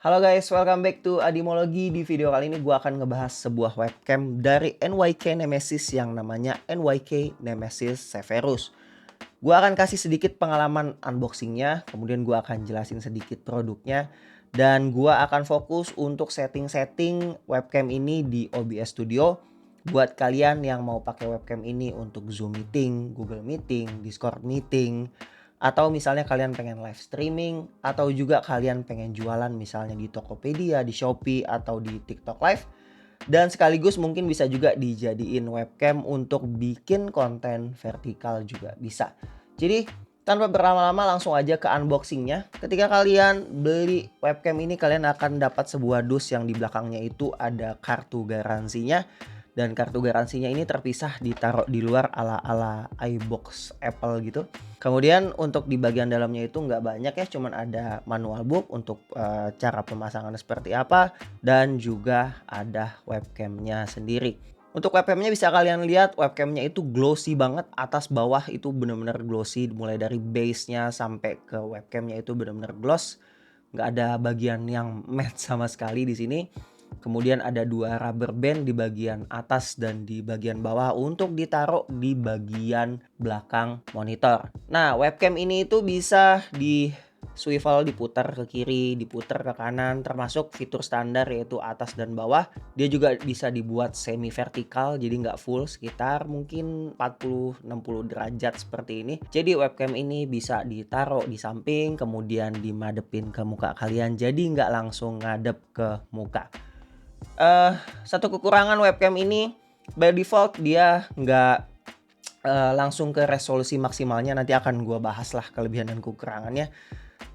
Halo guys, welcome back to Adimologi. Di video kali ini gue akan ngebahas sebuah webcam dari NYK Nemesis yang namanya NYK Nemesis Severus. Gue akan kasih sedikit pengalaman unboxingnya, kemudian gue akan jelasin sedikit produknya, dan gue akan fokus untuk setting-setting webcam ini di OBS Studio. Buat kalian yang mau pakai webcam ini untuk Zoom meeting, Google Meeting, Discord meeting, atau misalnya kalian pengen live streaming, atau juga kalian pengen jualan misalnya di Tokopedia, di Shopee, atau di TikTok Live. Dan sekaligus mungkin bisa juga dijadiin webcam untuk bikin konten vertikal juga bisa. Jadi tanpa berlama-lama langsung aja ke unboxingnya. Ketika kalian beli webcam ini, kalian akan dapat sebuah dus yang di belakangnya itu ada kartu garansinya. Dan kartu garansinya ini terpisah ditaruh di luar ala-ala iBox Apple gitu. Kemudian untuk di bagian dalamnya itu nggak banyak ya, cuman ada manual book untuk cara pemasangan seperti apa, dan juga ada webcamnya sendiri. Untuk webcamnya bisa kalian lihat, webcamnya itu glossy banget, atas bawah itu benar-benar glossy, mulai dari base-nya sampai ke webcamnya itu benar-benar gloss, nggak ada bagian yang matte sama sekali di sini. Kemudian ada dua rubber band di bagian atas dan di bagian bawah untuk ditaruh di bagian belakang monitor. Nah, webcam ini itu bisa di swivel, diputar ke kiri, diputar ke kanan, termasuk fitur standar yaitu atas dan bawah. Dia juga bisa dibuat semi vertikal, jadi nggak full, sekitar mungkin 40-60 derajat seperti ini. Jadi webcam ini bisa ditaruh di samping, kemudian dimadepin ke muka kalian, jadi nggak langsung ngadep ke muka. Satu kekurangan webcam ini, by default dia nggak langsung ke resolusi maksimalnya. Nanti akan gue bahas lah kelebihan dan kekurangannya.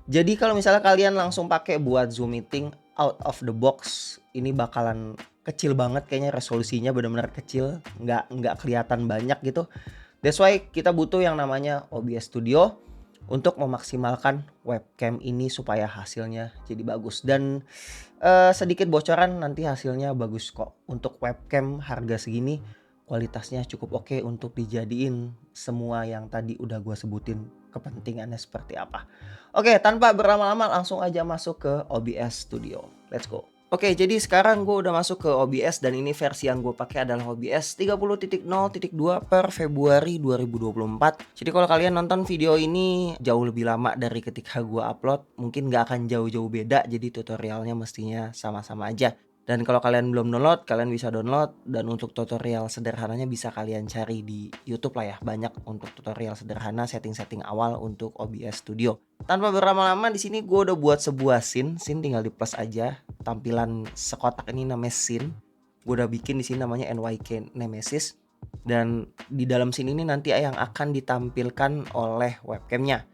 Jadi kalau misalnya kalian langsung pakai buat Zoom meeting out of the box, ini bakalan kecil banget kayaknya, resolusinya benar-benar kecil, nggak kelihatan banyak gitu. That's why kita butuh yang namanya OBS Studio untuk memaksimalkan webcam ini supaya hasilnya jadi bagus. Dan sedikit bocoran, nanti hasilnya bagus kok. Untuk webcam harga segini kualitasnya cukup oke untuk dijadiin semua yang tadi udah gue sebutin kepentingannya seperti apa. Oke, tanpa berlama-lama langsung aja masuk ke OBS Studio. Let's go. Oke, jadi sekarang gue udah masuk ke OBS dan ini versi yang gue pakai adalah OBS 30.0.2 per Februari 2024. Jadi kalau kalian nonton video ini jauh lebih lama dari ketika gue upload, mungkin gak akan jauh-jauh beda, jadi tutorialnya mestinya sama-sama aja. Dan kalau kalian belum download, kalian bisa download, dan untuk tutorial sederhananya bisa kalian cari di YouTube lah ya. Banyak untuk tutorial sederhana setting-setting awal untuk OBS Studio. Tanpa berlama-lama, di sini gue udah buat sebuah scene tinggal di plus aja. Tampilan sekotak ini namanya scene. Gue udah bikin di sini namanya NYK Nemesis. Dan di dalam scene ini nanti yang akan ditampilkan oleh webcamnya.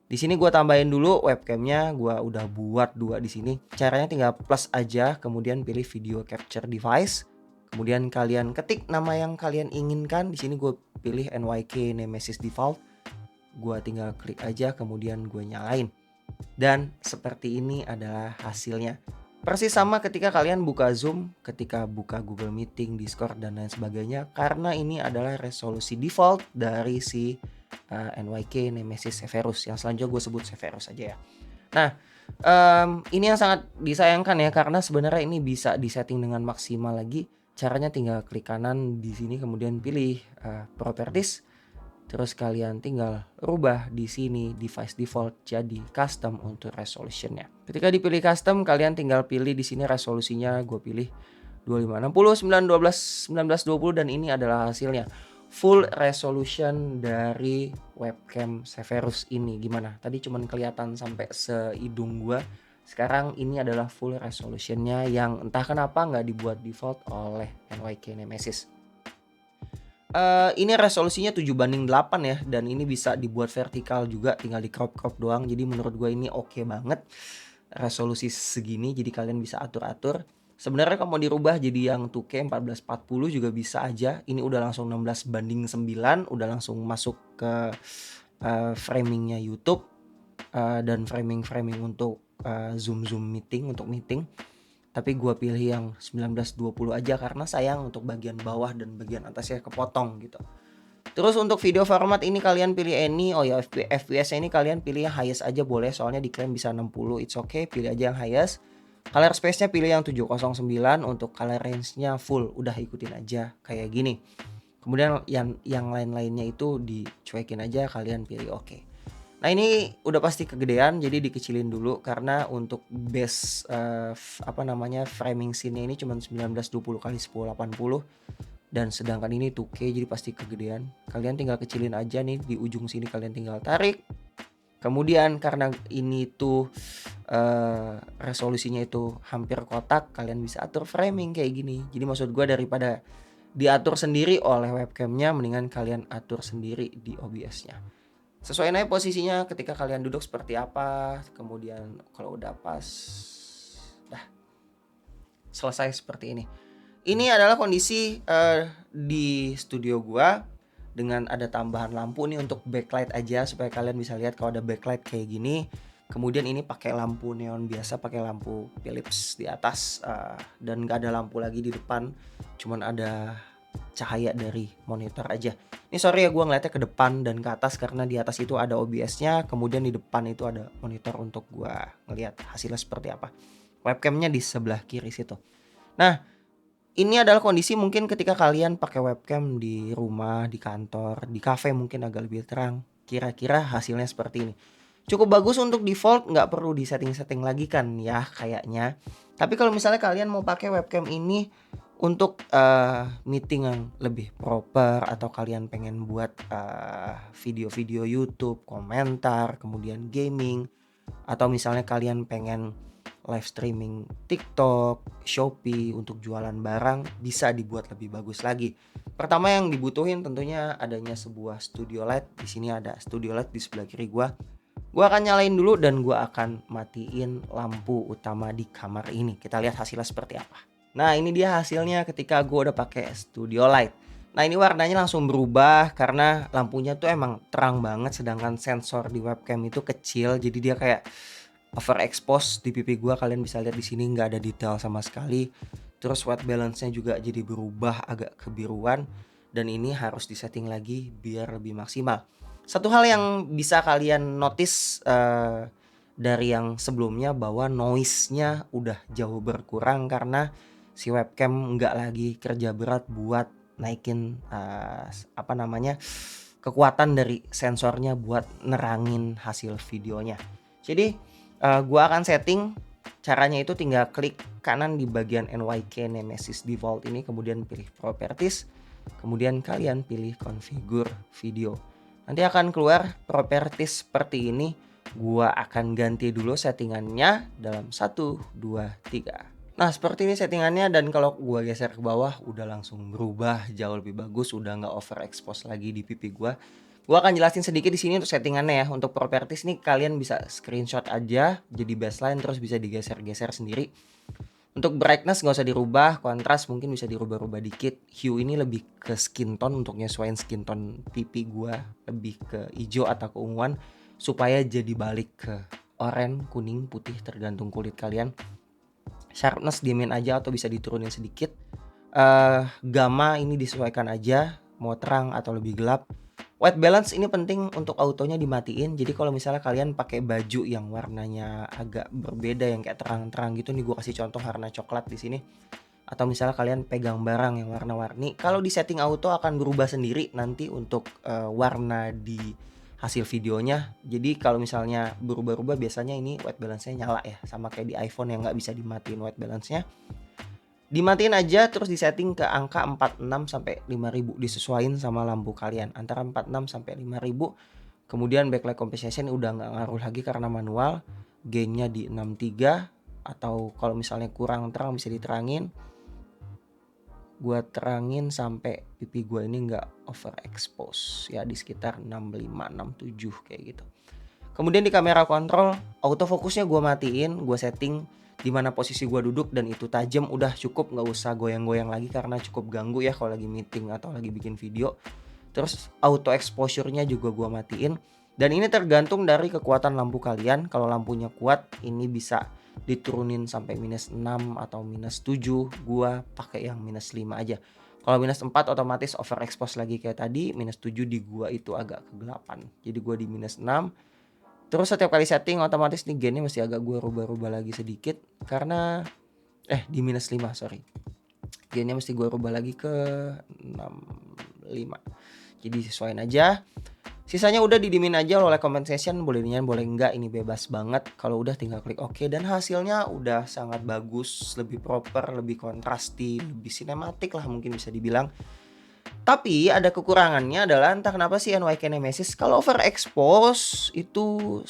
Di sini gue tambahin dulu webcamnya, gue udah buat dua di sini. Caranya tinggal plus aja, kemudian pilih video capture device. Kemudian kalian ketik nama yang kalian inginkan. Di sini gue pilih NYK Nemesis default. Gue tinggal klik aja, kemudian gue nyalain. Dan seperti ini adalah hasilnya. Persis sama ketika kalian buka Zoom, ketika buka Google Meeting, Discord, dan lain sebagainya. Karena ini adalah resolusi default dari si NYK Nemesis Severus. Yang selanjutnya gue sebut Severus aja ya. Nah, ini yang sangat disayangkan ya, karena sebenarnya ini bisa disetting dengan maksimal lagi. Caranya tinggal klik kanan di sini, kemudian pilih Properties. Terus kalian tinggal rubah di sini device default jadi custom untuk resolutionnya. Ketika dipilih custom, kalian tinggal pilih di sini resolusinya. Gue pilih 2560 912 1920 dan ini adalah hasilnya. Full resolution dari webcam Severus ini. Gimana? Tadi cuman kelihatan sampai sehidung gua. Sekarang ini adalah full resolutionnya yang entah kenapa nggak dibuat default oleh NYK Nemesis. Ini resolusinya 7:8 ya, dan ini bisa dibuat vertikal juga, tinggal di crop doang. Jadi menurut gue ini oke banget resolusi segini, jadi kalian bisa atur-atur. Sebenarnya kalau mau dirubah jadi yang 2K 1440 juga bisa aja. Ini udah langsung 16:9, udah langsung masuk ke framingnya YouTube dan framing untuk Zoom meeting, untuk meeting. Tapi gue pilih yang 1920 aja karena sayang untuk bagian bawah dan bagian atasnya kepotong gitu. Terus untuk video format ini kalian pilih any. Oh ya, FPS ini kalian pilih yang highest aja boleh, soalnya diklaim bisa 60, it's okay, pilih aja yang highest. Color space-nya pilih yang 709, untuk color range-nya full, udah ikutin aja kayak gini. Kemudian yang lain-lainnya itu dicuekin aja, kalian pilih oke. Nah ini udah pasti kegedean, jadi dikecilin dulu karena untuk base framing scene-nya ini cuma 1920 kali 1080 dan sedangkan ini 2K jadi pasti kegedean. Kalian tinggal kecilin aja nih di ujung sini, kalian tinggal tarik. Kemudian karena ini tuh resolusinya itu hampir kotak, kalian bisa atur framing kayak gini. Jadi maksud gue daripada diatur sendiri oleh webcamnya, mendingan kalian atur sendiri di OBS-nya. Sesuaiin aja posisinya ketika kalian duduk seperti apa. Kemudian kalau udah pas, dah selesai seperti ini. Ini adalah kondisi di studio gua dengan ada tambahan lampu nih untuk backlight aja supaya kalian bisa lihat kalau ada backlight kayak gini. Kemudian ini pakai lampu neon biasa, pakai lampu Philips di atas dan nggak ada lampu lagi di depan, cuman ada cahaya dari monitor aja. Ini sorry ya gue ngeliatnya ke depan dan ke atas karena di atas itu ada OBS-nya, kemudian di depan itu ada monitor untuk gue ngeliat hasilnya seperti apa. Webcamnya di sebelah kiri situ. Nah, ini adalah kondisi mungkin ketika kalian pakai webcam di rumah, di kantor, di cafe mungkin agak lebih terang. Kira-kira hasilnya seperti ini. Cukup bagus untuk default, nggak perlu di setting-setting lagi kan ya kayaknya. Tapi kalau misalnya kalian mau pakai webcam ini untuk meeting yang lebih proper, atau kalian pengen buat video-video YouTube, komentar, kemudian gaming, atau misalnya kalian pengen live streaming TikTok, Shopee untuk jualan barang, bisa dibuat lebih bagus lagi. Pertama yang dibutuhin tentunya adanya sebuah studio light. Di sini ada studio light di sebelah kiri gua. Gua akan nyalain dulu dan gua akan matiin lampu utama di kamar ini. Kita lihat hasilnya seperti apa. Nah, ini dia hasilnya ketika gua udah pakai studio light. Nah, ini warnanya langsung berubah karena lampunya tuh emang terang banget, sedangkan sensor di webcam itu kecil, jadi dia kayak overexpose di pipi gua. Kalian bisa lihat di sini nggak ada detail sama sekali. Terus white balance-nya juga jadi berubah agak kebiruan, dan ini harus disetting lagi biar lebih maksimal. Satu hal yang bisa kalian notice dari yang sebelumnya bahwa noise-nya udah jauh berkurang karena si webcam nggak lagi kerja berat buat naikin kekuatan dari sensornya buat nerangin hasil videonya. Jadi gua akan setting. Caranya itu tinggal klik kanan di bagian NYK Nemesis Default ini, kemudian pilih Properties, kemudian kalian pilih Configure Video. Nanti akan keluar properties seperti ini. Gua akan ganti dulu settingannya dalam 1, 2, 3. Nah, seperti ini settingannya, dan kalau gua geser ke bawah udah langsung berubah jauh lebih bagus, udah nggak overexpose lagi di pipi gua. Gua akan jelasin sedikit di sini untuk settingannya ya. Untuk properties nih kalian bisa screenshot aja jadi baseline, terus bisa digeser-geser sendiri. Untuk brightness nggak usah dirubah, kontras mungkin bisa dirubah-rubah dikit. Hue ini lebih ke skin tone untuk nyesuaiin skin tone pipi gua, lebih ke hijau atau keunguan supaya jadi balik ke oranye, kuning, putih tergantung kulit kalian. Sharpness diemin aja atau bisa diturunin sedikit. Gamma ini disesuaikan aja, mau terang atau lebih gelap. White balance ini penting untuk autonya dimatiin. Jadi kalau misalnya kalian pakai baju yang warnanya agak berbeda, yang kayak terang-terang gitu nih, gue kasih contoh warna coklat di sini. Atau misalnya kalian pegang barang yang warna-warni, kalau di setting auto akan berubah sendiri nanti untuk warna di hasil videonya. Jadi kalau misalnya berubah-ubah biasanya ini white balance-nya nyala ya, sama kayak di iPhone yang nggak bisa dimatiin white balance-nya. Dimatiin aja terus disetting ke angka 46 sampai 5000, disesuaiin sama lampu kalian antara 46 sampai 5000. Kemudian backlight compensation udah nggak ngaruh lagi karena manual. Gainnya di 63, atau kalau misalnya kurang terang bisa diterangin. Gua terangin sampai pipi gua ini nggak overexpose ya, di sekitar 65 67 kayak gitu. Kemudian di kamera kontrol, autofokusnya gue matiin, gue setting di mana posisi gue duduk dan itu tajam, udah cukup, nggak usah goyang-goyang lagi karena cukup ganggu ya kalau lagi meeting atau lagi bikin video. Terus auto exposure-nya juga gue matiin, dan ini tergantung dari kekuatan lampu kalian. Kalau lampunya kuat ini bisa diturunin sampai -6 atau -7, gue pakai yang -5 aja. Kalau -4 otomatis overexpose lagi kayak tadi, -7 di gua itu agak kegelapan. Jadi gua di -6. Terus setiap kali setting otomatis nih gainnya mesti agak gue rubah-rubah lagi sedikit karena di -5 sorry. Gainnya mesti gue rubah lagi ke 65. Jadi sesuaiin aja. Sisanya udah didimin aja oleh compensation, boleh dinyain boleh enggak, ini bebas banget. Kalau udah tinggal klik OK dan hasilnya udah sangat bagus, lebih proper, lebih kontrasti, lebih sinematik lah mungkin bisa dibilang. Tapi ada kekurangannya adalah entah kenapa sih NYK Nemesis kalau overexpose itu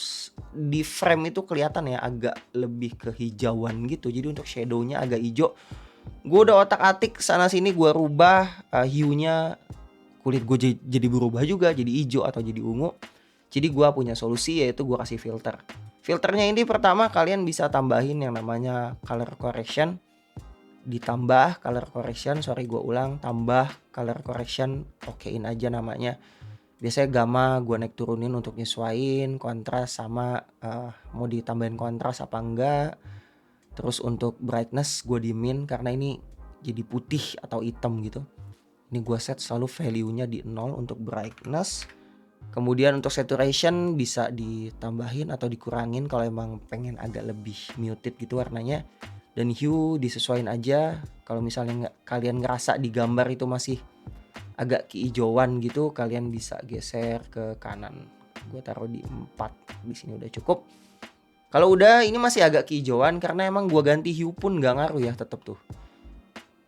di frame itu kelihatan ya agak lebih kehijauan gitu. Jadi untuk shadownya agak hijau. Gue udah otak-atik sana sini gue rubah hue-nya, kulit gue jadi berubah juga jadi hijau atau jadi ungu. Jadi gue punya solusi yaitu gue kasih filter. Filternya ini pertama kalian bisa tambahin yang namanya color correction. Ditambah color correction, gue ulang, tambah color correction, okein aja namanya. Biasanya gamma gue naik turunin untuk nyesuaiin kontras sama mau ditambahin kontras apa enggak. Terus untuk brightness gue dimin karena ini jadi putih atau hitam gitu. Ini gue set selalu value-nya di 0 untuk brightness. Kemudian untuk saturation bisa ditambahin atau dikurangin kalau emang pengen agak lebih muted gitu warnanya. Dan hue disesuaikan aja. Kalau misalnya kalian ngerasa di gambar itu masih agak kehijauan gitu, kalian bisa geser ke kanan. Gue taruh di 4. Di sini udah cukup. Kalau udah ini masih agak kehijauan karena emang gue ganti hue pun gak ngaruh ya, tetap tuh.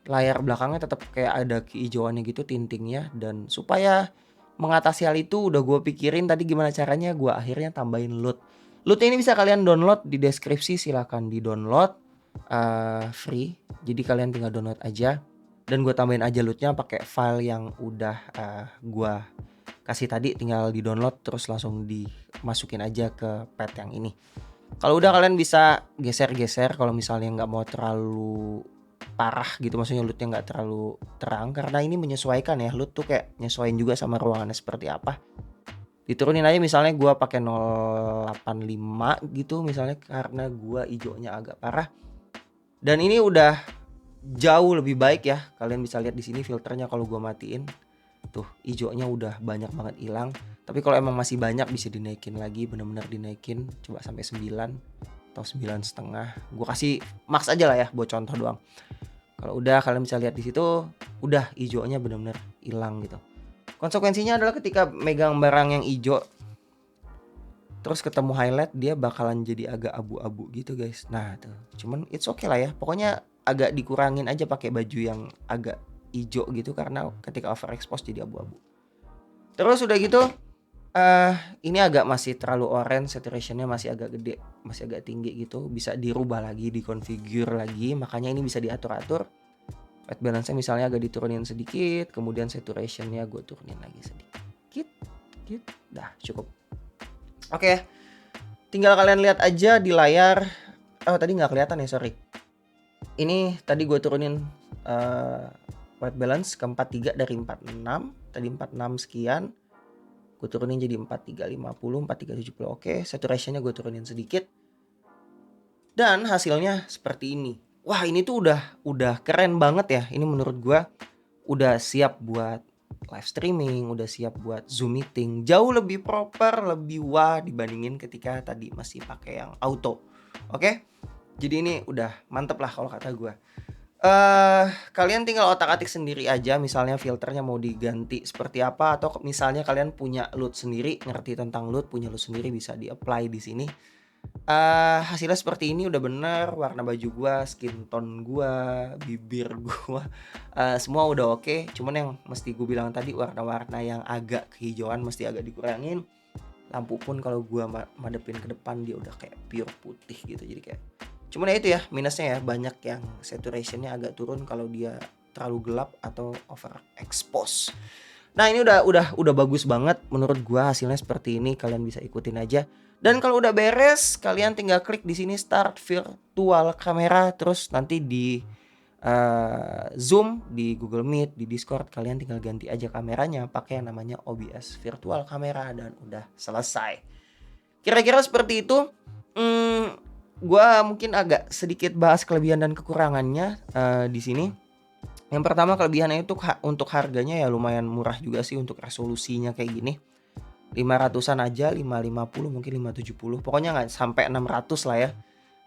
Layar belakangnya tetap kayak ada kehijauannya gitu tintingnya. Dan supaya mengatasi hal itu udah gue pikirin tadi gimana caranya, gue akhirnya tambahin LUT. LUT ini bisa kalian download di deskripsi, silahkan di download. Free, jadi kalian tinggal download aja dan gue tambahin aja LUT-nya pakai file yang udah gue kasih tadi, tinggal di download terus langsung dimasukin aja ke pad yang ini. Kalau udah kalian bisa geser-geser kalau misalnya nggak mau terlalu parah gitu, maksudnya LUT-nya nggak terlalu terang karena ini menyesuaikan ya, LUT tuh kayak nyesuaiin juga sama ruangannya seperti apa. Diturunin aja misalnya gue pakai 085 gitu misalnya karena gue hijaunya agak parah. Dan ini udah jauh lebih baik ya. Kalian bisa lihat di sini filternya kalau gue matiin. Tuh, hijaunya udah banyak banget hilang. Tapi kalau emang masih banyak bisa dinaikin lagi, bener-bener dinaikin. Coba sampai 9 atau 9,5. Gue kasih max aja lah ya buat contoh doang. Kalau udah kalian bisa lihat di situ, udah hijaunya bener-bener hilang gitu. Konsekuensinya adalah ketika megang barang yang hijau terus ketemu highlight, dia bakalan jadi agak abu-abu gitu guys. Nah tuh, cuman it's okay lah ya. Pokoknya agak dikurangin aja pakai baju yang agak hijau gitu karena ketika overexpose jadi abu-abu. Terus udah gitu, ini agak masih terlalu orange, saturationnya masih agak gede, masih agak tinggi gitu. Bisa dirubah lagi, dikonfigure lagi. Makanya ini bisa diatur-atur. White balance-nya misalnya agak diturunin sedikit, kemudian saturationnya gue turunin lagi sedikit. Dah cukup. Oke, tinggal kalian lihat aja di layar. Oh tadi nggak kelihatan ya, sorry. Ini tadi gue turunin white balance ke 43 dari 46. Tadi 46 sekian. Gue turunin jadi 4350, 4370. Oke, saturationnya gue turunin sedikit. Dan hasilnya seperti ini. Wah ini tuh udah keren banget ya. Ini menurut gue udah siap buat live streaming, udah siap buat Zoom meeting. Jauh lebih proper, lebih wah dibandingin ketika tadi masih pakai yang auto. Oke? Jadi ini udah mantep lah kalau kata gue. Kalian tinggal otak-atik sendiri aja, misalnya filternya mau diganti seperti apa, atau misalnya kalian punya LUT sendiri, ngerti tentang LUT, punya LUT sendiri bisa di-apply di sini. Hasilnya seperti ini udah bener, warna baju gua, skin tone gua, bibir gua, semua udah oke. Cuman yang mesti gue bilang tadi, warna-warna yang agak kehijauan mesti agak dikurangin. Lampu pun kalau gua madepin ke depan dia udah kayak pure putih gitu, jadi kayak cuman ya itu ya minusnya ya, banyak yang saturationnya agak turun kalau dia terlalu gelap atau overexpose. Nah ini udah bagus banget menurut gua, hasilnya seperti ini, kalian bisa ikutin aja. Dan kalau udah beres, kalian tinggal klik di sini start virtual kamera, terus nanti di Zoom, di Google Meet, di Discord kalian tinggal ganti aja kameranya pakai yang namanya OBS virtual kamera dan udah selesai. Kira-kira seperti itu. Gua mungkin agak sedikit bahas kelebihan dan kekurangannya di sini. Yang pertama kelebihannya itu untuk harganya ya lumayan murah juga sih untuk resolusinya kayak gini. 500-an aja, 550 mungkin 570. Pokoknya nggak sampai 600 lah ya.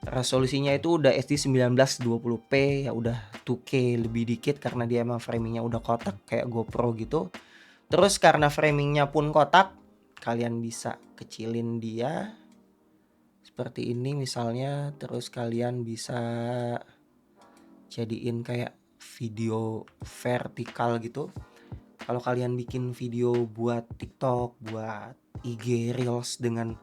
Resolusinya itu udah SD 1920p, ya udah 2K lebih dikit karena dia emang framingnya udah kotak kayak GoPro gitu. Terus karena framingnya pun kotak, kalian bisa kecilin dia seperti ini misalnya. Terus kalian bisa jadiin kayak video vertikal gitu. Kalau kalian bikin video buat TikTok, buat IG Reels dengan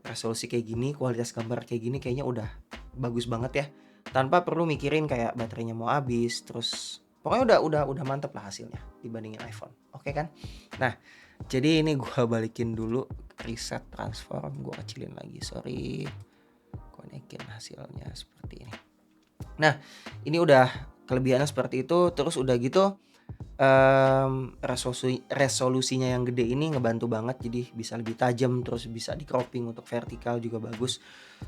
resolusi kayak gini, kualitas gambar kayak gini, kayaknya udah bagus banget ya. Tanpa perlu mikirin kayak baterainya mau habis, terus pokoknya udah mantep lah hasilnya dibandingin iPhone. Oke kan? Nah, jadi ini gua balikin dulu reset transform, gua kecilin lagi. Sorry. Konekin hasilnya seperti ini. Nah, ini udah kelebihannya seperti itu. Terus udah gitu resolusinya yang gede ini ngebantu banget, jadi bisa lebih tajam, terus bisa di cropping untuk vertikal juga bagus.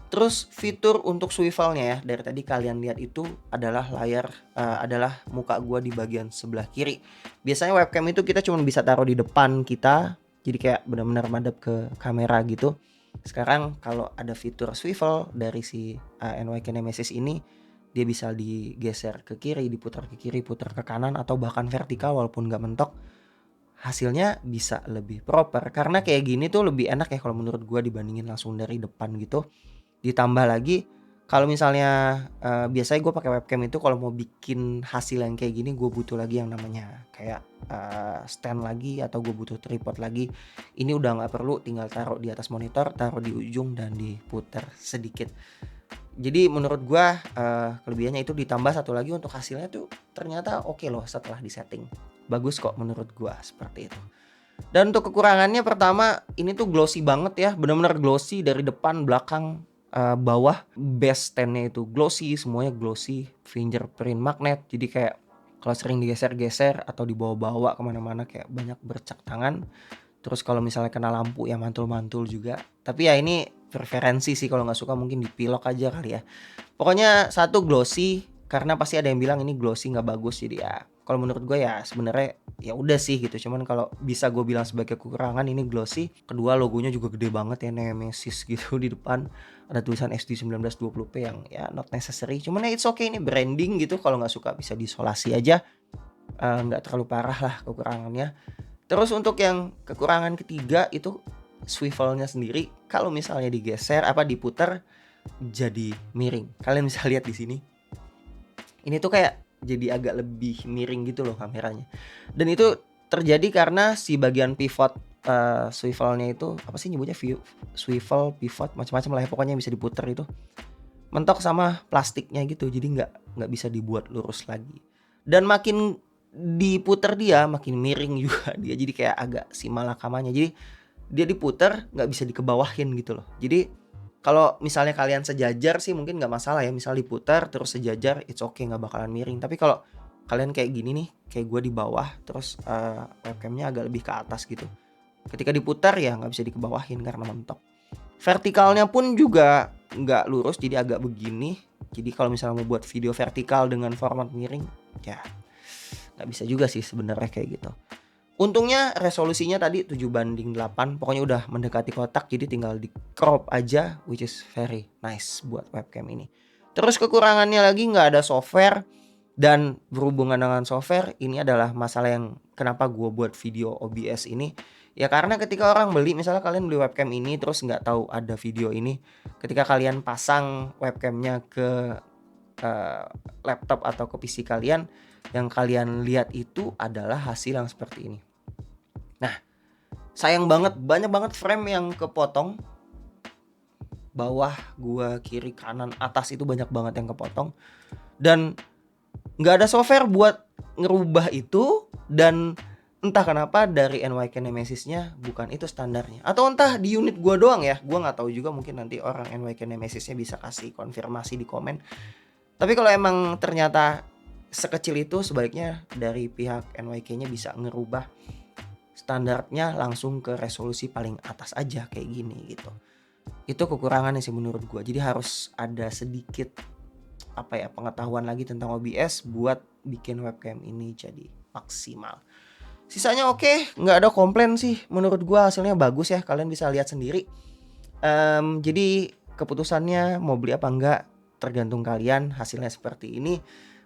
Terus fitur untuk swivelnya ya, dari tadi kalian lihat itu adalah adalah muka gua di bagian sebelah kiri. Biasanya webcam itu kita cuma bisa taruh di depan kita, jadi kayak benar-benar madep ke kamera gitu. Sekarang kalau ada fitur swivel dari si NYK Nemesis ini, dia bisa digeser ke kiri, diputar ke kiri, putar ke kanan, atau bahkan vertikal walaupun nggak mentok. Hasilnya bisa lebih proper karena kayak gini tuh lebih enak ya kalau menurut gua dibandingin langsung dari depan gitu. Ditambah lagi kalau misalnya biasanya gue pakai webcam itu kalau mau bikin hasil yang kayak gini gue butuh lagi yang namanya kayak stand lagi, atau gue butuh tripod lagi. Ini udah nggak perlu, tinggal taruh di atas monitor, taruh di ujung dan diputar sedikit. Jadi menurut gua kelebihannya itu, ditambah satu lagi untuk hasilnya tuh ternyata oke loh setelah disetting. Bagus kok menurut gua seperti itu. Dan untuk kekurangannya, pertama ini tuh glossy banget ya, benar-benar glossy dari depan, belakang, bawah. Base stand-nya itu glossy, semuanya glossy, fingerprint magnet. Jadi kayak kalau sering digeser-geser atau dibawa-bawa kemana-mana kayak banyak bercak tangan. Terus kalau misalnya kena lampu ya mantul-mantul juga. Tapi ya ini preferensi sih, kalau nggak suka mungkin dipilok aja kali ya. Pokoknya satu glossy, karena pasti ada yang bilang ini glossy nggak bagus, jadi ya kalau menurut gue ya sebenarnya ya udah sih gitu. Cuman kalau bisa gue bilang sebagai kekurangan, ini glossy. Kedua, logonya juga gede banget ya, Nemesis gitu di depan. Ada tulisan SD 1920p yang ya not necessary. Cuman ya it's okay, ini branding gitu. Kalau nggak suka bisa diisolasi aja. Nggak terlalu parah lah kekurangannya. Terus untuk yang kekurangan ketiga itu swivelnya sendiri. Kalau misalnya digeser diputar jadi miring. Kalian bisa lihat di sini. Ini tuh kayak jadi agak lebih miring gitu loh kameranya. Dan itu terjadi karena si bagian pivot swivelnya itu apa sih nyebutnya, swivel pivot macam-macam lah ya, pokoknya bisa diputar itu mentok sama plastiknya gitu. Jadi nggak bisa dibuat lurus lagi. Dan makin diputar dia makin miring juga dia, jadi kayak agak si malakamanya. Jadi dia diputar nggak bisa dikebawahin gitu loh. Jadi kalau misalnya kalian sejajar sih mungkin nggak masalah ya, misal diputar terus sejajar it's okay, nggak bakalan miring. Tapi kalau kalian kayak gini nih, kayak gue di bawah terus webcamnya agak lebih ke atas gitu, ketika diputar ya nggak bisa dikebawahin karena mentok. Vertikalnya pun juga nggak lurus, jadi agak begini. Jadi kalau misalnya mau buat video vertikal dengan format miring ya nggak bisa juga sih sebenarnya kayak gitu. Untungnya resolusinya tadi 7:8, pokoknya udah mendekati kotak, jadi tinggal di crop aja, which is very nice buat webcam ini. Terus kekurangannya lagi nggak ada software, dan berhubungan dengan software ini adalah masalah yang kenapa gue buat video OBS ini. Ya karena ketika orang beli, misalnya kalian beli webcam ini terus nggak tahu ada video ini, ketika kalian pasang webcamnya ke laptop atau ke PC kalian, yang kalian lihat itu adalah hasil yang seperti ini. Nah, sayang banget, banyak banget frame yang kepotong. Bawah, gua, kiri, kanan, atas itu banyak banget yang kepotong. Dan nggak ada software buat ngerubah itu. Dan entah kenapa dari NYK Nemesisnya bukan itu standarnya. Atau entah di unit gua doang ya. Gua nggak tahu juga, mungkin nanti orang NYK Nemesisnya bisa kasih konfirmasi di komen. Tapi kalau emang ternyata sekecil itu, sebaiknya dari pihak NYK-nya bisa ngerubah standarnya langsung ke resolusi paling atas aja kayak gini gitu. Itu kekurangannya sih menurut gue. Jadi harus ada sedikit pengetahuan lagi tentang OBS buat bikin webcam ini jadi maksimal. Sisanya oke, nggak ada komplain sih. Menurut gua hasilnya bagus ya, kalian bisa lihat sendiri. Jadi keputusannya mau beli apa enggak tergantung kalian. Hasilnya seperti ini.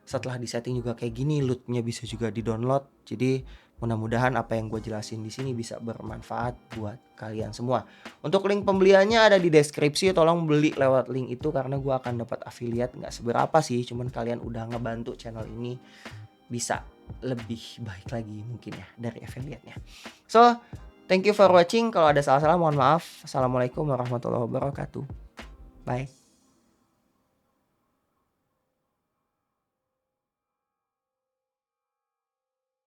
Setelah disetting juga kayak gini, loot-nya bisa juga di-download. Jadi mudah-mudahan apa yang gue jelasin di sini bisa bermanfaat buat kalian semua. Untuk link pembeliannya ada di deskripsi, tolong beli lewat link itu karena gue akan dapat affiliate. Nggak seberapa sih, cuman kalian udah ngebantu channel ini bisa lebih baik lagi mungkin ya dari affiliate-nya. So, thank you for watching. Kalau ada salah-salah mohon maaf. Assalamualaikum warahmatullahi wabarakatuh. Bye.